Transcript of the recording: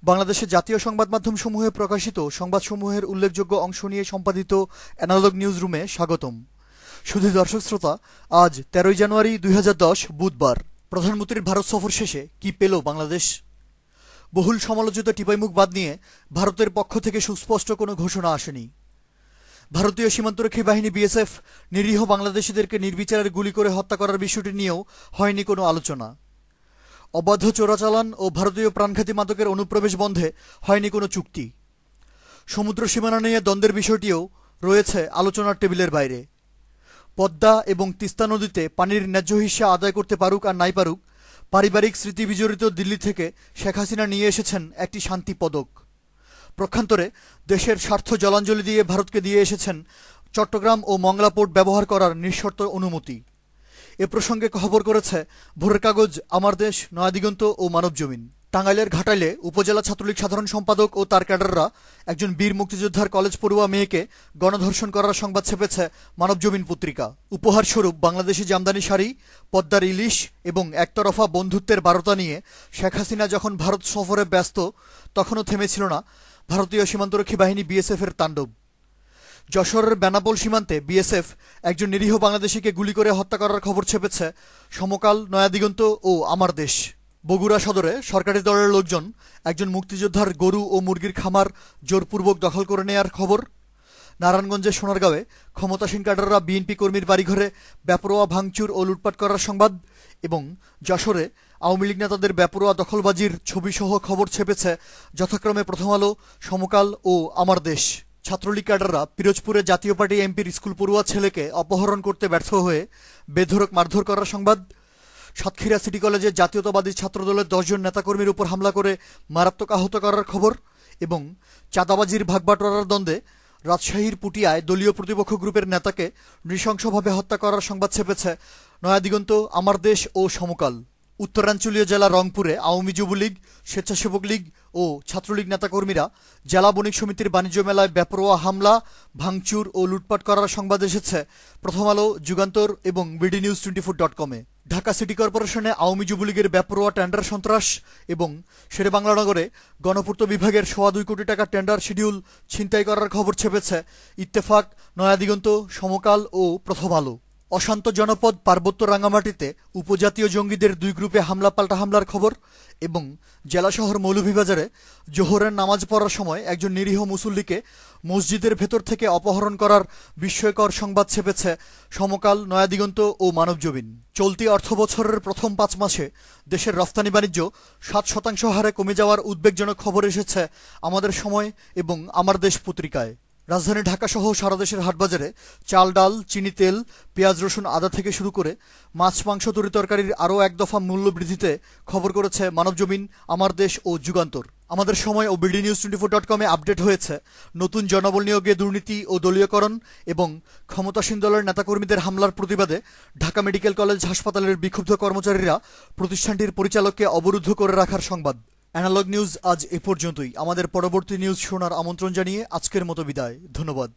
বাংলাদেশের জাতীয় সংবাদ মাধ্যমসমূহে প্রকাশিত সংবাদসমূহের উল্লেখযোগ্য অংশ নিয়ে সম্পাদিত অ্যানালগ নিউজ রুমে স্বাগতম। শুধু দর্শক শ্রোতা, আজ 13 জানুয়ারি 2010 বুধবার। প্রধানমন্ত্রীর ভারত সফর শেষে কি পেল বাংলাদেশ? বহুল সমালোচিত টিপাইমুখ বাঁধ নিয়ে ভারতের পক্ষ থেকে সুস্পষ্ট কোনো ঘোষণা আসেনি। ভারতীয় সীমান্তরক্ষী বাহিনী বিএসএফ নিরীহ বাংলাদেশিদেরকে নির্বিচারে গুলি করে হত্যা করার বিষয়টি নিয়েও হয়নি কোনো আলোচনা। অবাধ চোরাচালান ও ভারতীয় প্রাণঘাতী মাদকের অনুপ্রবেশ বন্ধে হয়নি কোনো চুক্তি। সমুদ্র সীমানা নিয়ে দ্বন্দ্বের বিষয়টিও রয়েছে আলোচনার টেবিলের বাইরে। পদ্মা এবং তিস্তা নদীতে পানির ন্যায্য হিস্সা আদায় করতে পারুক আর নাই পারুক, পারিবারিক স্মৃতি বিজড়িত দিল্লি থেকে শেখ হাসিনা নিয়ে এসেছেন একটি শান্তি পদক। প্রক্ষান্তরে দেশের স্বার্থ জলাঞ্জলি দিয়ে ভারতকে দিয়ে এসেছেন চট্টগ্রাম ও মংলা পোর্ট ব্যবহার করার নিঃশর্ত অনুমতি। এ প্রসঙ্গে খবর করেছে ভোরের কাগজ, আমার দেশ, নয়াদিগন্ত ও মানবজমিন। টাঙ্গাইলের ঘাটাইলে উপজেলা ছাত্রলীগ সাধারণ সম্পাদক ও তার ক্যাডাররা একজন বীর মুক্তিযোদ্ধার কলেজ পড়ুয়া মেয়েকে গণধর্ষণ করার সংবাদ ছেপেছে মানবজমিন পত্রিকা। উপহারস্বরূপ বাংলাদেশি জামদানি শাড়ি, পদ্মার ইলিশ এবং একতরফা বন্ধুত্বের বার্তা নিয়ে শেখ হাসিনা যখন ভারত সফরে ব্যস্ত, তখনও থেমেছিল না ভারতীয় সীমান্তরক্ষী বাহিনী বিএসএফের তাণ্ডব। যশোরের বেনাপোল সীমান্তে বিএসএফ একজন নিরীহ বাংলাদেশিকে গুলি করে হত্যা করার খবর ছেপেছে সমকাল, নয়াদিগন্ত ও আমার দেশ। বগুড়া সদরে সরকারি দলের লোকজন একজন মুক্তিযোদ্ধার গরু ও মুরগির খামার জোরপূর্বক দখল করে নেয়ার খবর। নারায়ণগঞ্জের সোনারগাঁওয়ে ক্ষমতাসীন ক্যাডাররা বিএনপি কর্মীর বাড়িঘরে বেপরোয়া ভাঙচুর ও লুটপাট করার সংবাদ এবং যশোরে আওয়ামী লীগ নেতাদের বেপরোয়া দখলবাজির ছবিসহ খবর ছেপেছে যথাক্রমে প্রথম আলো, সমকাল ও আমার দেশ। ছাত্রলীগ ক্যাডাররা পিরোজপুরে জাতীয় পার্টি এমপির স্কুল পড়ুয়া ছেলেকে অপহরণ করতে ব্যর্থ হয়ে বেধড়ক মারধর করার সংবাদ। সাতক্ষীরা সিটি কলেজে জাতীয়তাবাদী ছাত্রদলের 10 জন নেতাকর্মীর উপর হামলা করে মারাত্মক আহত করার খবর এবং চাঁদাবাজির ভাগবাটোয়ারার দ্বন্দ্বে রাজশাহীর পুটিয়ায় দলীয় প্রতিপক্ষ গ্রুপের নেতাকে নৃশংসভাবে হত্যা করার সংবাদ ছেপেছে নয়াদিগন্ত, আমার দেশ ও সমকাল। উত্তরাঞ্চলীয় জেলা রংপুরে আওয়ামী যুবলীগ, স্বেচ্ছাসেবক লীগ ও ছাত্রলীগ নেতাকর্মীরা জেলা বণিক সমিতির বাণিজ্য মেলায় বেপরোয়া হামলা, ভাঙচুর ও লুটপাট করার সংবাদ এসেছে প্রথম আলো, যুগান্তর এবং bdnews24.com-এ। ঢাকা সিটি কর্পোরেশনে আওয়ামী যুবলীগের বেপরোয়া টেন্ডার সন্ত্রাস এবং শেরেবাংলানগরে গণপূর্ত বিভাগের 2.25 কোটি টাকা টেন্ডার শিডিউল ছিনতাই করার খবর ছেপেছে ইত্তেফাক, নয়াদিগন্ত, সমকাল ও প্রথম আলো। অশান্ত জনপদ পার্বত্য রাঙ্গামাটিতে উপজাতীয় জঙ্গিদের 2 গ্রুপে হামলা পাল্টা হামলার খবর এবং জেলা শহর মৌলভীবাজারে জোহরের নামাজ পড়ার সময় একজন নিরীহ মুসল্লিকে মসজিদের ভেতর থেকে অপহরণ করার বিস্ময়কর সংবাদ ছেপেছে সমকাল, নয়াদিগন্ত ও মানবজমিন। চলতি অর্থবছরের প্রথম 5 মাসে দেশের রফতানি বাণিজ্য 7% হারে কমে যাওয়ার উদ্বেগজনক খবর এসেছে আমাদের সময় এবং আমার দেশ পত্রিকায়। রাজধানী ঢাকা সহ সারা দেশের হাটবাজারে চাল, ডাল, চিনি, তেল, পেঁয়াজ, রসুন, আদা থেকে শুরু করে মাছ, মাংস, তরিতরকারির আরও এক দফা মূল্য বৃদ্ধিতে খবর করেছে মানবজমিন, আমার দেশ ও যুগান্তর। আমাদের সময় ও bdnews24.com-এ আপডেট হয়েছে নতুন জনবল নিয়োগে দুর্নীতি ও দলীয়করণ এবং ক্ষমতাসীন দলের নেতাকর্মীদের হামলার প্রতিবাদে ঢাকা মেডিকেল কলেজ হাসপাতালের বিক্ষুব্ধ কর্মচারীরা প্রতিষ্ঠানটির পরিচালককে অবরুদ্ধ করে রাখার সংবাদ। অ্যানালগ নিউজ আজ এ পর্যন্তই। আমাদের পরবর্তী নিউজ শোনার আমন্ত্রণ জানিয়ে আজকের মতো বিদায়। ধন্যবাদ।